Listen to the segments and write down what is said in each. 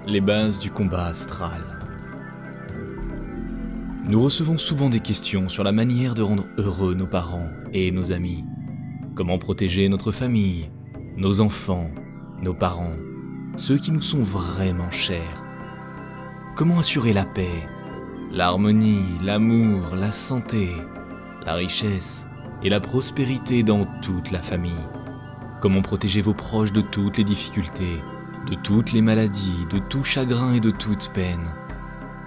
Les bases du combat astral. Nous recevons souvent des questions sur la manière de rendre heureux nos parents et nos amis. Comment protéger notre famille, nos enfants, nos parents, ceux qui nous sont vraiment chers. Comment assurer la paix, l'harmonie, l'amour, la santé, la richesse et la prospérité dans toute la famille. Comment protéger vos proches de toutes les difficultés, de toutes les maladies, de tout chagrin et de toute peine.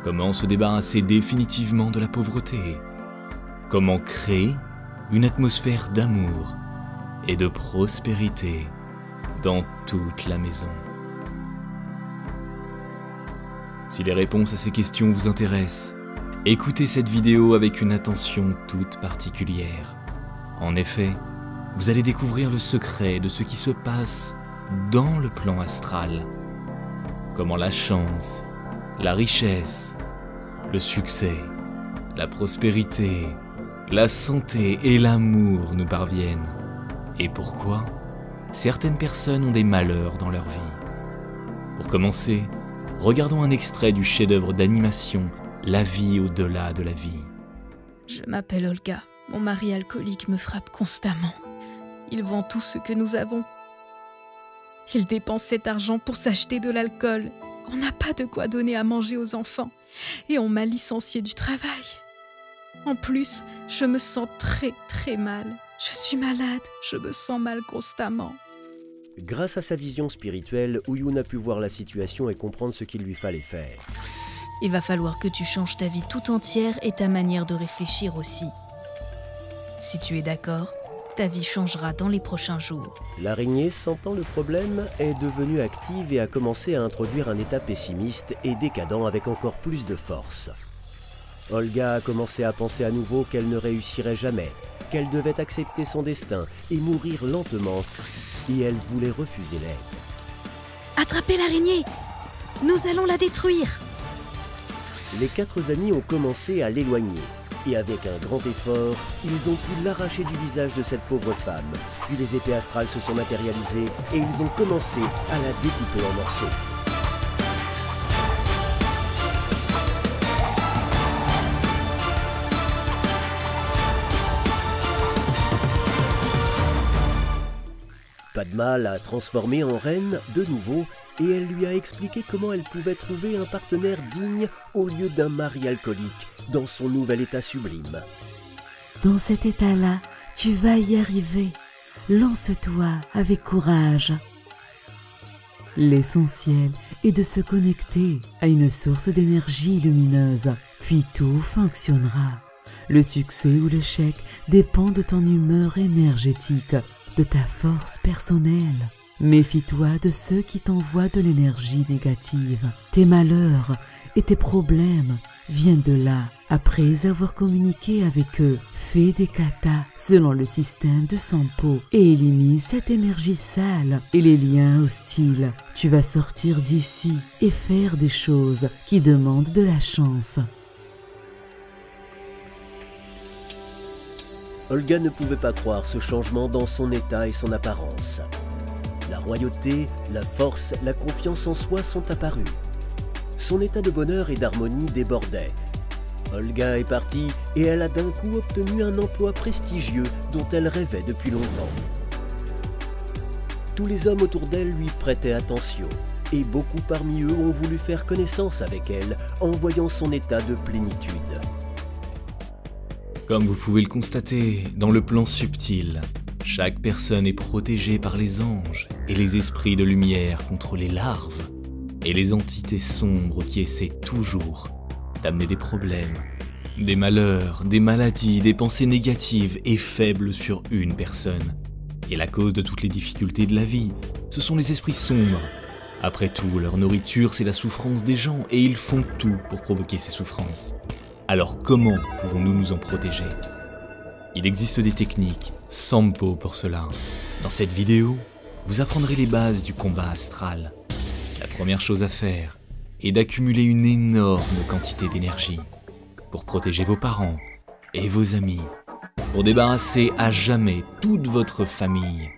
Comment se débarrasser définitivement de la pauvreté. Comment créer une atmosphère d'amour et de prospérité dans toute la maison. Si les réponses à ces questions vous intéressent, écoutez cette vidéo avec une attention toute particulière. En effet, vous allez découvrir le secret de ce qui se passe dans le plan astral. Comment la chance, la richesse, le succès, la prospérité, la santé et l'amour nous parviennent. Et pourquoi certaines personnes ont des malheurs dans leur vie. Pour commencer, regardons un extrait du chef-d'œuvre d'animation La vie au-delà de la vie. Je m'appelle Olga. Mon mari alcoolique me frappe constamment. Il vend tout ce que nous avons. Il dépense cet argent pour s'acheter de l'alcool. On n'a pas de quoi donner à manger aux enfants. Et on m'a licenciée du travail. En plus, je me sens très mal. Je suis malade, je me sens mal constamment. Grâce à sa vision spirituelle, Ouyun a pu voir la situation et comprendre ce qu'il lui fallait faire. Il va falloir que tu changes ta vie tout entière et ta manière de réfléchir aussi. Si tu es d'accord, ta vie changera dans les prochains jours. L'araignée, sentant le problème, est devenue active et a commencé à introduire un état pessimiste et décadent avec encore plus de force. Olga a commencé à penser à nouveau qu'elle ne réussirait jamais, qu'elle devait accepter son destin et mourir lentement, et elle voulait refuser l'aide. Attrapez l'araignée! Nous allons la détruire! Les 4 amis ont commencé à l'éloigner. Et avec un grand effort, ils ont pu l'arracher du visage de cette pauvre femme. Puis les épées astrales se sont matérialisées et ils ont commencé à la découper en morceaux. Padma l'a transformée en reine de nouveau et elle lui a expliqué comment elle pouvait trouver un partenaire digne au lieu d'un mari alcoolique dans son nouvel état sublime. Dans cet état-là, tu vas y arriver. Lance-toi avec courage. L'essentiel est de se connecter à une source d'énergie lumineuse, puis tout fonctionnera. Le succès ou l'échec dépend de ton humeur énergétique, de ta force personnelle. Méfie-toi de ceux qui t'envoient de l'énergie négative. Tes malheurs et tes problèmes viennent de là. Après avoir communiqué avec eux, fais des katas selon le système de Sampo et élimine cette énergie sale et les liens hostiles. Tu vas sortir d'ici et faire des choses qui demandent de la chance. Olga ne pouvait pas croire ce changement dans son état et son apparence. La royauté, la force, la confiance en soi sont apparus. Son état de bonheur et d'harmonie débordait. Olga est partie et elle a d'un coup obtenu un emploi prestigieux dont elle rêvait depuis longtemps. Tous les hommes autour d'elle lui prêtaient attention et beaucoup parmi eux ont voulu faire connaissance avec elle en voyant son état de plénitude. Comme vous pouvez le constater, dans le plan subtil, chaque personne est protégée par les anges et les esprits de lumière contre les larves et les entités sombres qui essaient toujours d'amener des problèmes, des malheurs, des maladies, des pensées négatives et faibles sur une personne. Et la cause de toutes les difficultés de la vie, ce sont les esprits sombres. Après tout, leur nourriture, c'est la souffrance des gens et ils font tout pour provoquer ces souffrances. Alors comment pouvons-nous nous en protéger? Il existe des techniques, Sampo pour cela. Dans cette vidéo, vous apprendrez les bases du combat astral. La première chose à faire est d'accumuler une énorme quantité d'énergie pour protéger vos parents et vos amis, pour débarrasser à jamais toute votre famille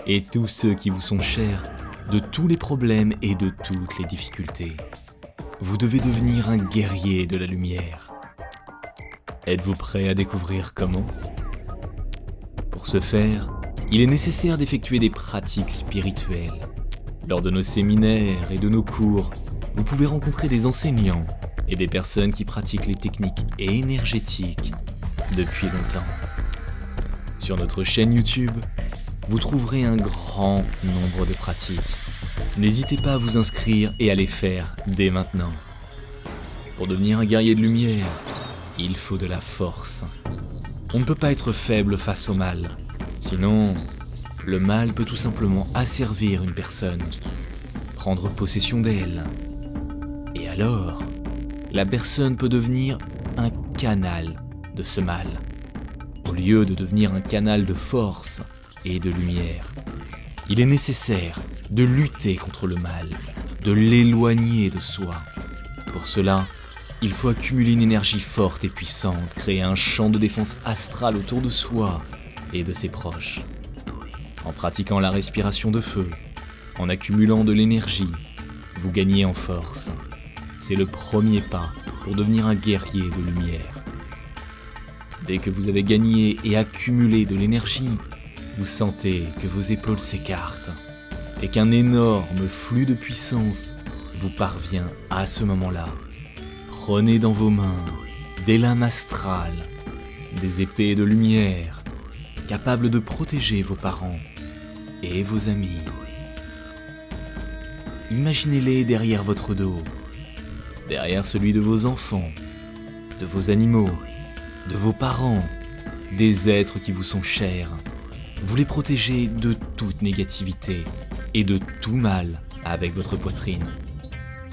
et tous ceux qui vous sont chers de tous les problèmes et de toutes les difficultés. Vous devez devenir un guerrier de la lumière. Êtes-vous prêt à découvrir comment? Pour ce faire, il est nécessaire d'effectuer des pratiques spirituelles. Lors de nos séminaires et de nos cours, vous pouvez rencontrer des enseignants et des personnes qui pratiquent les techniques énergétiques depuis longtemps. Sur notre chaîne YouTube, vous trouverez un grand nombre de pratiques. N'hésitez pas à vous inscrire et à les faire dès maintenant. Pour devenir un guerrier de lumière, il faut de la force. On ne peut pas être faible face au mal. Sinon, le mal peut tout simplement asservir une personne, prendre possession d'elle. Et alors, la personne peut devenir un canal de ce mal, au lieu de devenir un canal de force et de lumière. Il est nécessaire de lutter contre le mal, de l'éloigner de soi. Pour cela, il faut accumuler une énergie forte et puissante, créer un champ de défense astrale autour de soi et de ses proches. En pratiquant la respiration de feu, en accumulant de l'énergie, vous gagnez en force. C'est le premier pas pour devenir un guerrier de lumière. Dès que vous avez gagné et accumulé de l'énergie, vous sentez que vos épaules s'écartent et qu'un énorme flux de puissance vous parvient à ce moment-là. Prenez dans vos mains des lames astrales, des épées de lumière, capables de protéger vos parents et vos amis. Imaginez-les derrière votre dos, derrière celui de vos enfants, de vos animaux, de vos parents, des êtres qui vous sont chers. Vous les protégez de toute négativité et de tout mal avec votre poitrine.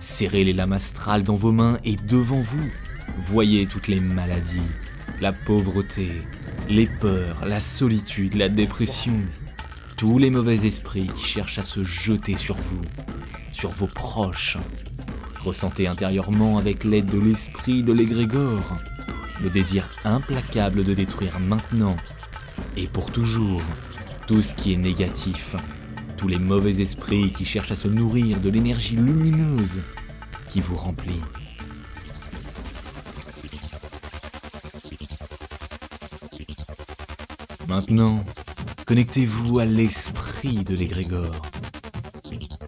Serrez les lames astrales dans vos mains et devant vous, voyez toutes les maladies, la pauvreté, les peurs, la solitude, la dépression, tous les mauvais esprits qui cherchent à se jeter sur vous, sur vos proches. Ressentez intérieurement avec l'aide de l'esprit de l'égrégore le désir implacable de détruire maintenant et pour toujours tout ce qui est négatif, tous les mauvais esprits qui cherchent à se nourrir de l'énergie lumineuse qui vous remplit. Maintenant, connectez-vous à l'esprit de l'égrégore.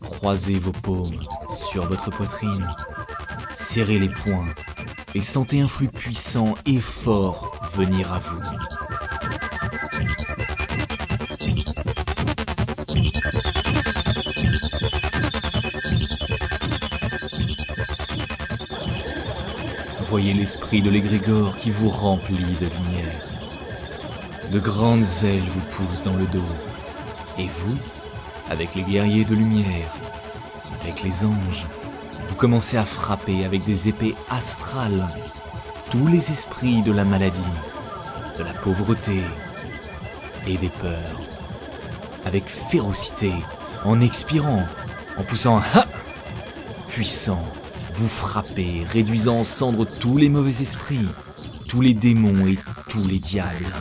Croisez vos paumes sur votre poitrine, serrez les poings et sentez un flux puissant et fort venir à vous. Voyez l'esprit de l'égrégore qui vous remplit de lumière. De grandes ailes vous poussent dans le dos. Et vous, avec les guerriers de lumière, avec les anges, vous commencez à frapper avec des épées astrales tous les esprits de la maladie, de la pauvreté et des peurs. Avec férocité, en expirant, en poussant un ha puissant, vous frappez, réduisant en cendres tous les mauvais esprits, tous les démons et tous les diables.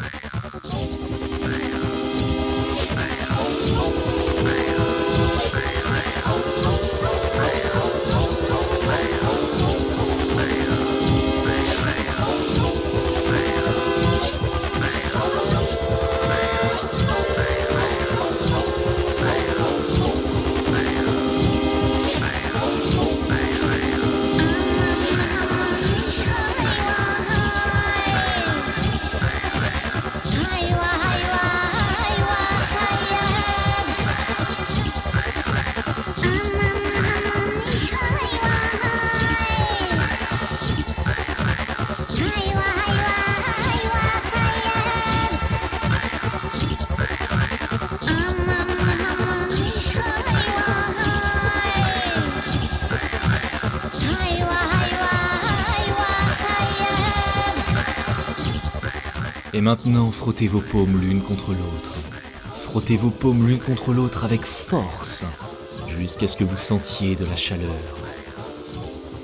Et maintenant, frottez vos paumes l'une contre l'autre. Frottez vos paumes l'une contre l'autre avec force, jusqu'à ce que vous sentiez de la chaleur.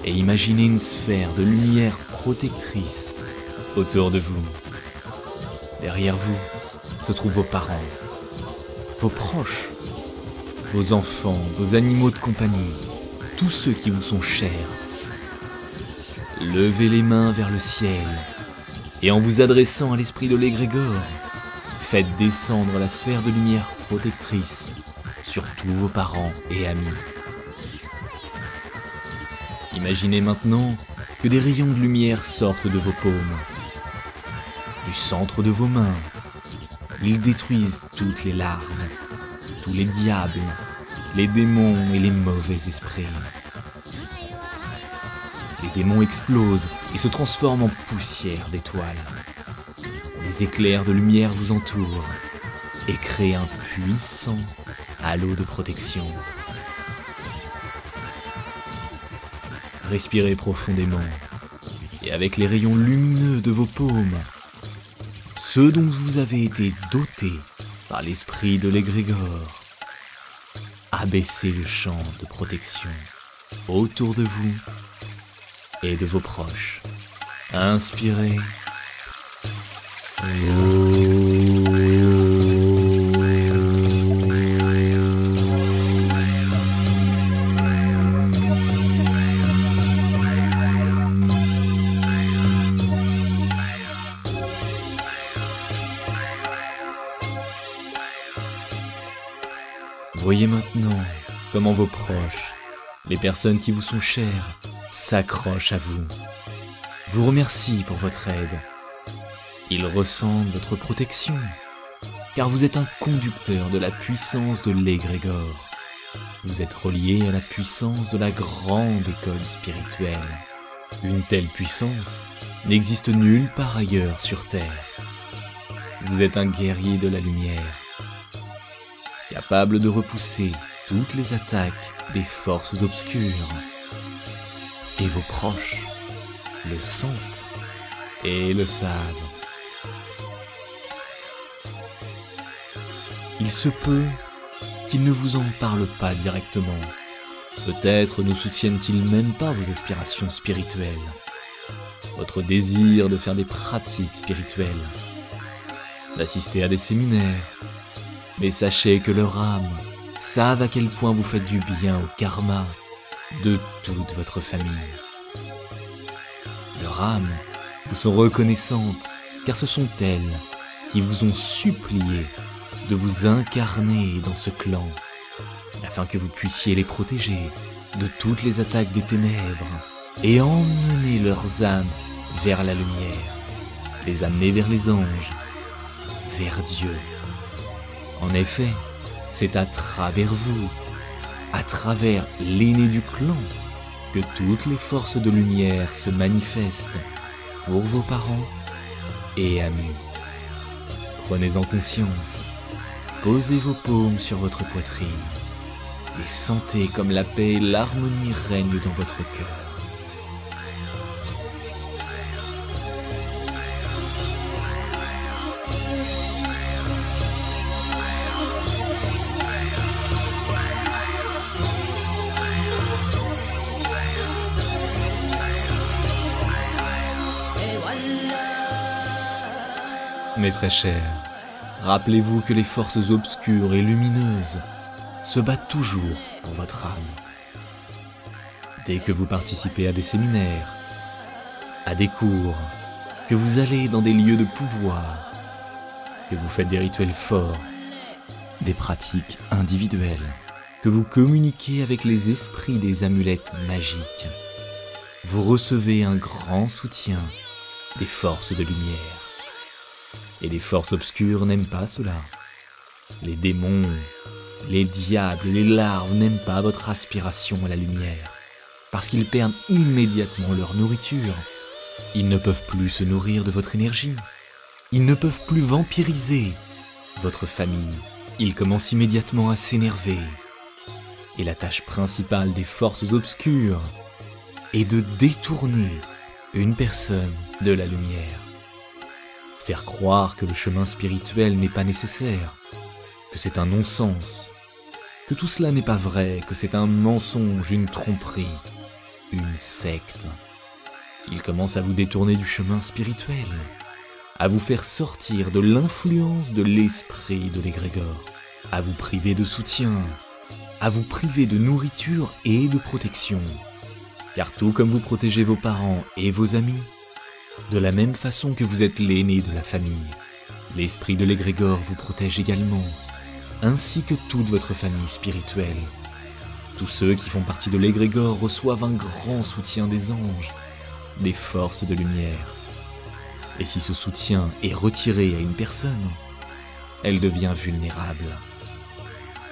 Et imaginez une sphère de lumière protectrice autour de vous. Derrière vous se trouvent vos parents, vos proches, vos enfants, vos animaux de compagnie, tous ceux qui vous sont chers. Levez les mains vers le ciel et en vous adressant à l'esprit de l'égrégore, faites descendre la sphère de lumière protectrice sur tous vos parents et amis. Imaginez maintenant que des rayons de lumière sortent de vos paumes, du centre de vos mains. Ils détruisent toutes les larves, tous les diables, les démons et les mauvais esprits. Les démons explosent et se transforment en poussière d'étoiles. Des éclairs de lumière vous entourent et créent un puissant halo de protection. Respirez profondément et avec les rayons lumineux de vos paumes, ceux dont vous avez été dotés par l'esprit de l'égrégore, abaissez le champ de protection autour de vous et de vos proches. Inspirez. Voyez maintenant comment vos proches, les personnes qui vous sont chères, s'accrochent à vous, vous remercient pour votre aide. Ils ressentent votre protection, car vous êtes un conducteur de la puissance de l'égrégore. Vous êtes relié à la puissance de la grande école spirituelle. Une telle puissance n'existe nulle part ailleurs sur Terre. Vous êtes un guerrier de la lumière, capable de repousser toutes les attaques des forces obscures. Et vos proches le sentent et le savent. Il se peut qu'ils ne vous en parlent pas directement. Peut-être ne soutiennent-ils même pas vos aspirations spirituelles, votre désir de faire des pratiques spirituelles, d'assister à des séminaires. Mais sachez que leurs âmes savent à quel point vous faites du bien au karma de toute votre famille. Leurs âmes vous sont reconnaissantes, car ce sont elles qui vous ont supplié de vous incarner dans ce clan, afin que vous puissiez les protéger de toutes les attaques des ténèbres et emmener leurs âmes vers la lumière, les amener vers les anges, vers Dieu. En effet, c'est à travers vous, à travers l'aîné du clan, que toutes les forces de lumière se manifestent pour vos parents et amis. Prenez-en conscience, posez vos paumes sur votre poitrine et sentez comme la paix et l'harmonie règnent dans votre cœur. Mes très chers, rappelez-vous que les forces obscures et lumineuses se battent toujours pour votre âme. Dès que vous participez à des séminaires, à des cours, que vous allez dans des lieux de pouvoir, que vous faites des rituels forts, des pratiques individuelles, que vous communiquez avec les esprits des amulettes magiques, vous recevez un grand soutien des forces de lumière. Et les forces obscures n'aiment pas cela. Les démons, les diables et les larves n'aiment pas votre aspiration à la lumière, parce qu'ils perdent immédiatement leur nourriture. Ils ne peuvent plus se nourrir de votre énergie. Ils ne peuvent plus vampiriser votre famille. Ils commencent immédiatement à s'énerver. Et la tâche principale des forces obscures est de détourner une personne de la lumière. Faire croire que le chemin spirituel n'est pas nécessaire, que c'est un non-sens, que tout cela n'est pas vrai, que c'est un mensonge, une tromperie, une secte. Il commence à vous détourner du chemin spirituel, à vous faire sortir de l'influence de l'esprit de l'égrégore, à vous priver de soutien, à vous priver de nourriture et de protection. Car tout comme vous protégez vos parents et vos amis, de la même façon que vous êtes l'aîné de la famille, l'esprit de l'égrégore vous protège également, ainsi que toute votre famille spirituelle. Tous ceux qui font partie de l'égrégore reçoivent un grand soutien des anges, des forces de lumière. Et si ce soutien est retiré à une personne, elle devient vulnérable.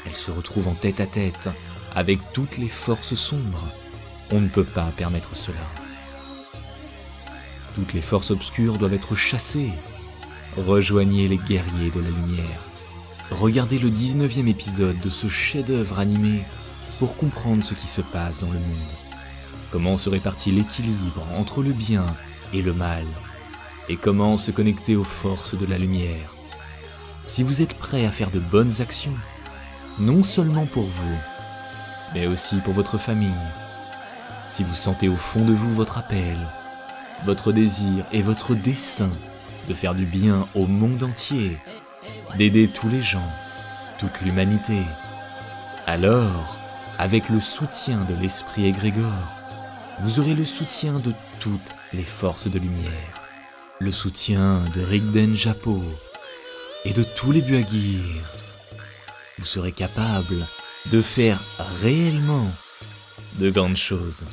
Elle se retrouve en tête-à-tête avec toutes les forces sombres. On ne peut pas permettre cela. Toutes les forces obscures doivent être chassées. Rejoignez les guerriers de la lumière. Regardez le 19e épisode de ce chef-d'œuvre animé pour comprendre ce qui se passe dans le monde. Comment se répartit l'équilibre entre le bien et le mal, et comment se connecter aux forces de la lumière. Si vous êtes prêt à faire de bonnes actions, non seulement pour vous, mais aussi pour votre famille, si vous sentez au fond de vous votre appel, votre désir et votre destin de faire du bien au monde entier, d'aider tous les gens, toute l'humanité, alors, avec le soutien de l'esprit égrégore, vous aurez le soutien de toutes les forces de lumière, le soutien de Rigden Japo et de tous les Buagirs. Vous serez capable de faire réellement de grandes choses.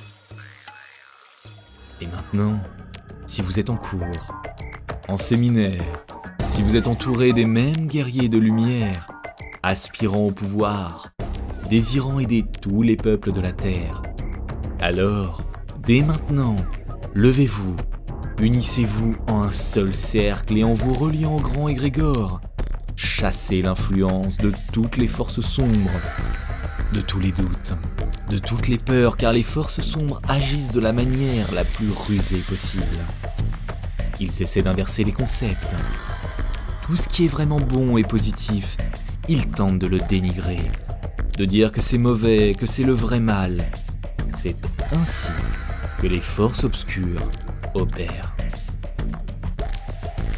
Et maintenant, si vous êtes en cours, en séminaire, si vous êtes entouré des mêmes guerriers de lumière, aspirant au pouvoir, désirant aider tous les peuples de la Terre, alors, dès maintenant, levez-vous, unissez-vous en un seul cercle et en vous reliant au grand égrégore, chassez l'influence de toutes les forces sombres, de tous les doutes, de toutes les peurs, car les forces sombres agissent de la manière la plus rusée possible. Ils essaient d'inverser les concepts. Tout ce qui est vraiment bon et positif, ils tentent de le dénigrer, de dire que c'est mauvais, que c'est le vrai mal. C'est ainsi que les forces obscures opèrent.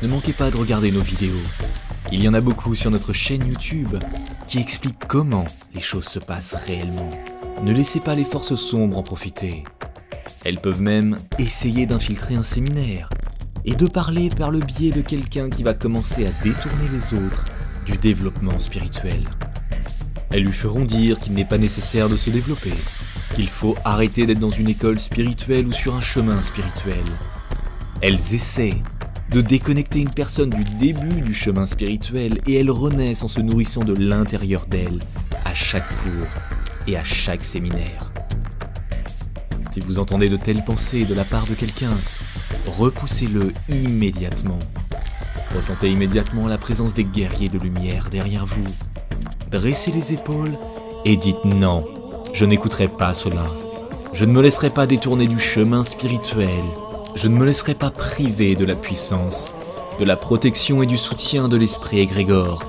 Ne manquez pas de regarder nos vidéos. Il y en a beaucoup sur notre chaîne YouTube qui expliquent comment les choses se passent réellement. Ne laissez pas les forces sombres en profiter. Elles peuvent même essayer d'infiltrer un séminaire et de parler par le biais de quelqu'un qui va commencer à détourner les autres du développement spirituel. Elles lui feront dire qu'il n'est pas nécessaire de se développer, qu'il faut arrêter d'être dans une école spirituelle ou sur un chemin spirituel. Elles essaient de déconnecter une personne du début du chemin spirituel et elles renaissent en se nourrissant de l'intérieur d'elles à chaque cours et à chaque séminaire. Si vous entendez de telles pensées de la part de quelqu'un, repoussez-le immédiatement. Ressentez immédiatement la présence des guerriers de lumière derrière vous. Dressez les épaules et dites non, je n'écouterai pas cela. Je ne me laisserai pas détourner du chemin spirituel. Je ne me laisserai pas priver de la puissance, de la protection et du soutien de l'esprit égrégore.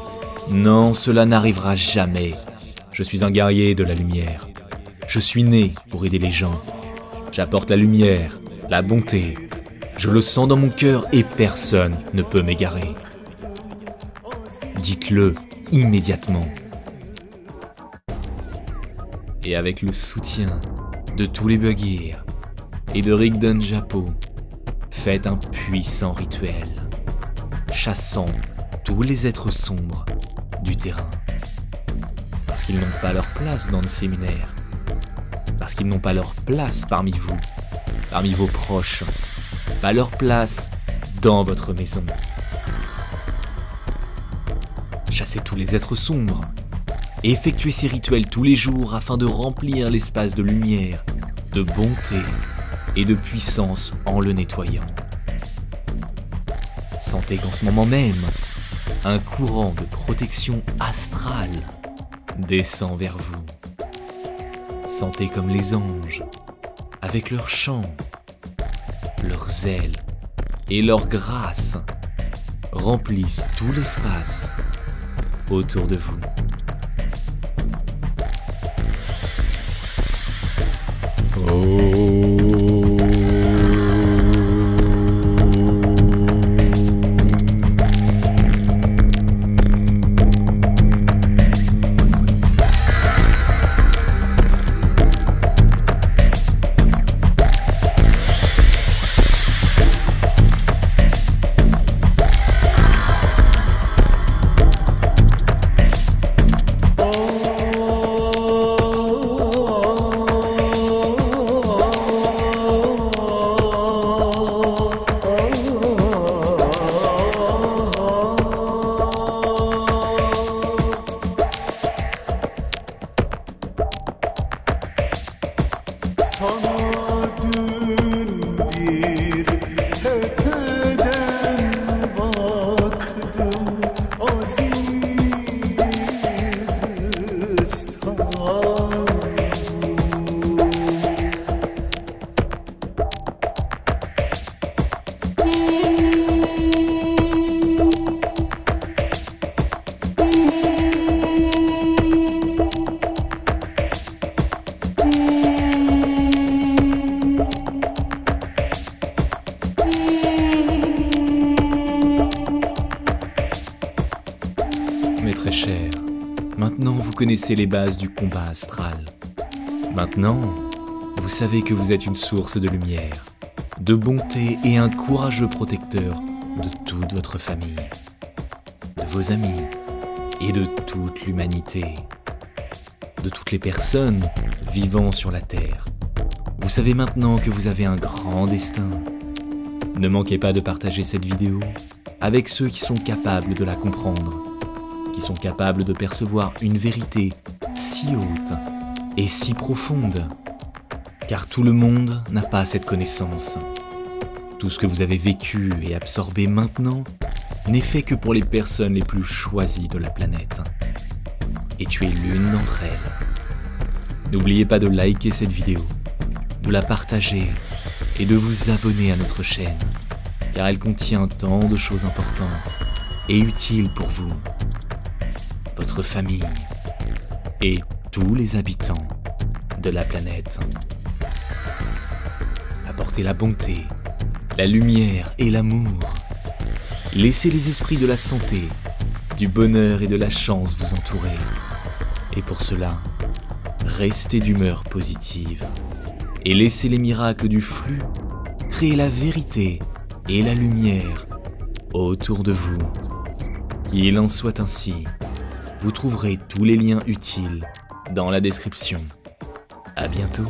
Non, cela n'arrivera jamais. Je suis un guerrier de la lumière. Je suis né pour aider les gens. J'apporte la lumière, la bonté. Je le sens dans mon cœur et personne ne peut m'égarer. Dites-le immédiatement. Et avec le soutien de tous les Buagirs et de Rigden Japo, faites un puissant rituel, chassant tous les êtres sombres du terrain. Parce qu'ils n'ont pas leur place dans le séminaire. Parce qu'ils n'ont pas leur place parmi vous, parmi vos proches. Pas leur place dans votre maison. Chassez tous les êtres sombres. Et effectuez ces rituels tous les jours afin de remplir l'espace de lumière, de bonté et de puissance en le nettoyant. Sentez qu'en ce moment même, un courant de protection astrale descend vers vous. Sentez comme les anges, avec leurs chants, leurs ailes et leur grâce, remplissent tout l'espace autour de vous. Mes très chers, maintenant vous connaissez les bases du combat astral. Maintenant, vous savez que vous êtes une source de lumière, de bonté et un courageux protecteur de toute votre famille, de vos amis et de toute l'humanité, de toutes les personnes vivant sur la Terre. Vous savez maintenant que vous avez un grand destin. Ne manquez pas de partager cette vidéo avec ceux qui sont capables de la comprendre, qui sont capables de percevoir une vérité si haute et si profonde, car tout le monde n'a pas cette connaissance. Tout ce que vous avez vécu et absorbé maintenant n'est fait que pour les personnes les plus choisies de la planète. Et tu es l'une d'entre elles. N'oubliez pas de liker cette vidéo, de la partager et de vous abonner à notre chaîne, car elle contient tant de choses importantes et utiles pour vous, votre famille et tous les habitants de la planète. Apportez la bonté, la lumière et l'amour. Laissez les esprits de la santé, du bonheur et de la chance vous entourer. Et pour cela, restez d'humeur positive et laissez les miracles du flux créer la vérité et la lumière autour de vous. Qu'il en soit ainsi. Vous trouverez tous les liens utiles dans la description. À bientôt.